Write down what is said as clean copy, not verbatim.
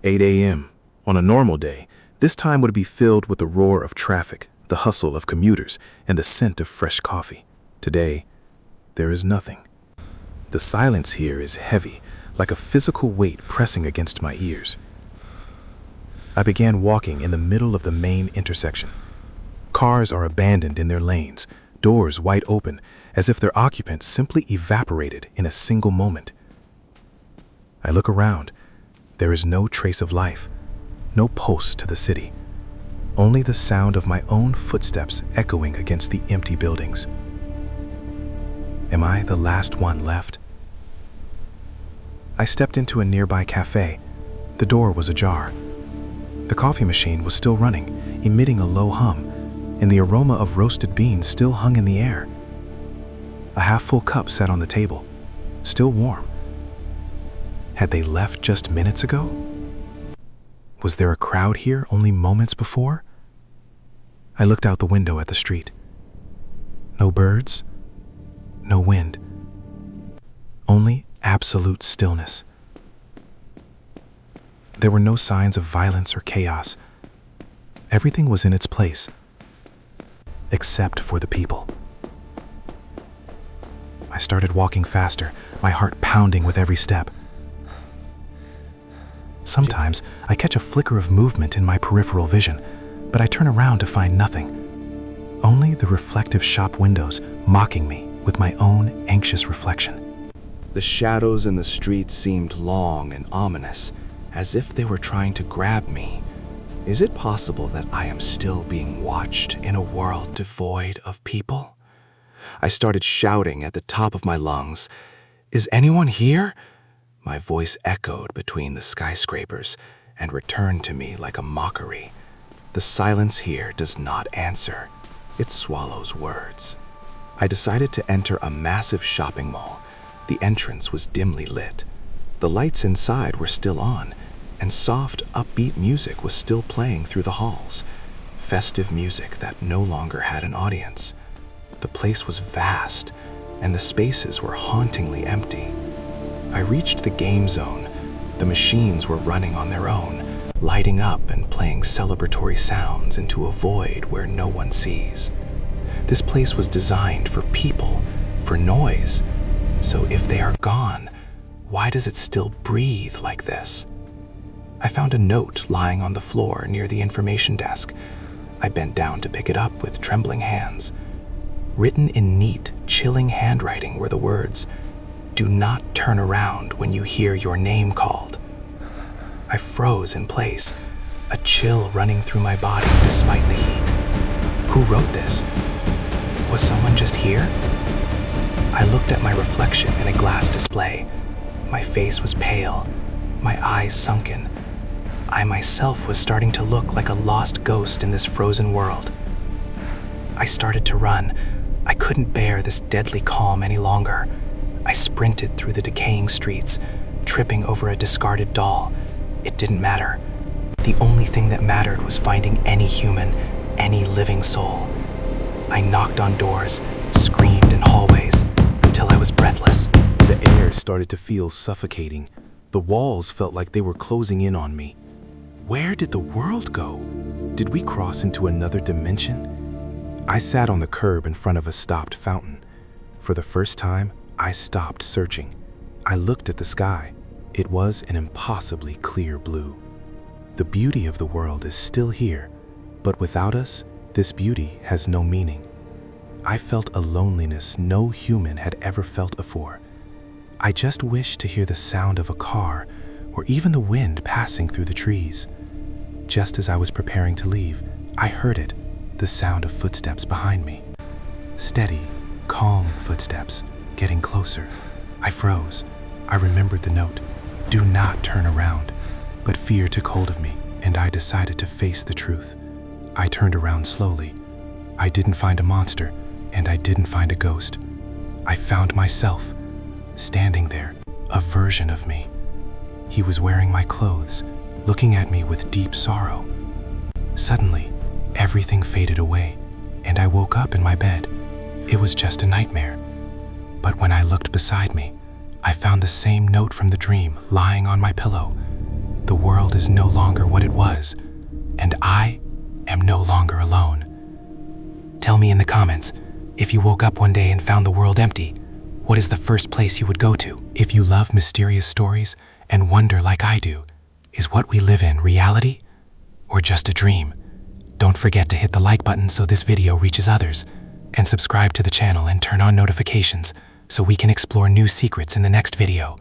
8 a.m. On a normal day, this time would be filled with the roar of traffic, the hustle of commuters, and the scent of fresh coffee. Today, there is nothing. The silence here is heavy, like a physical weight pressing against my ears. I began walking in the middle of the main intersection. Cars are abandoned in their lanes, doors wide open, as if their occupants simply evaporated in a single moment. I look around. There is no trace of life, no pulse to the city. Only the sound of my own footsteps echoing against the empty buildings. Am I the last one left? I stepped into a nearby cafe. The door was ajar. The coffee machine was still running, emitting a low hum, and the aroma of roasted beans still hung in the air. A half-full cup sat on the table, still warm. Had they left just minutes ago? Was there a crowd here only moments before? I looked out the window at the street. No birds, no wind, only absolute stillness. There were no signs of violence or chaos. Everything was in its place, except for the people. I started walking faster, my heart pounding with every step. Sometimes I catch a flicker of movement in my peripheral vision, but I turn around to find nothing. Only the reflective shop windows mocking me with my own anxious reflection. The shadows in the street seemed long and ominous, as if they were trying to grab me. Is it possible that I am still being watched in a world devoid of people? I started shouting at the top of my lungs. Is anyone here? My voice echoed between the skyscrapers and returned to me like a mockery. The silence here does not answer. It swallows words. I decided to enter a massive shopping mall. The entrance was dimly lit. The lights inside were still on, and soft, upbeat music was still playing through the halls. Festive music that no longer had an audience. The place was vast, and the spaces were hauntingly empty. I reached the game zone. The machines were running on their own, lighting up and playing celebratory sounds into a void where no one sees. This place was designed for people, for noise. So if they are gone, why does it still breathe like this? I found a note lying on the floor near the information desk. I bent down to pick it up with trembling hands. Written in neat, chilling handwriting were the words, "Do not turn around when you hear your name called." I froze in place, a chill running through my body despite the heat. Who wrote this? Was someone just here? I looked at my reflection in a glass display. My face was pale, my eyes sunken. I myself was starting to look like a lost ghost in this frozen world. I started to run. I couldn't bear this deadly calm any longer. I sprinted through the decaying streets, tripping over a discarded doll. It didn't matter. The only thing that mattered was finding any human, any living soul. I knocked on doors, screamed in hallways, until I was breathless. The air started to feel suffocating. The walls felt like they were closing in on me. Where did the world go? Did we cross into another dimension? I sat on the curb in front of a stopped fountain. For the first time, I stopped searching. I looked at the sky. It was an impossibly clear blue. The beauty of the world is still here, but without us, this beauty has no meaning. I felt a loneliness no human had ever felt before. I just wished to hear the sound of a car or even the wind passing through the trees. Just as I was preparing to leave, I heard it, the sound of footsteps behind me. Steady, calm footsteps, getting closer. I froze. I remembered the note, "Do not turn around." But fear took hold of me, and I decided to face the truth. I turned around slowly. I didn't find a monster, and I didn't find a ghost. I found myself, standing there, a version of me. He was wearing my clothes, looking at me with deep sorrow. Suddenly, everything faded away, and I woke up in my bed. It was just a nightmare. But when I looked beside me, I found the same note from the dream lying on my pillow. the world is no longer what it was, and I am no longer alone. Tell me in the comments, if you woke up one day and found the world empty, what is the first place you would go to? If you love mysterious stories and wonder like I do, is what we live in reality or just a dream? Don't forget to hit the like button so this video reaches others, and subscribe to the channel and turn on notifications so we can explore new secrets in the next video.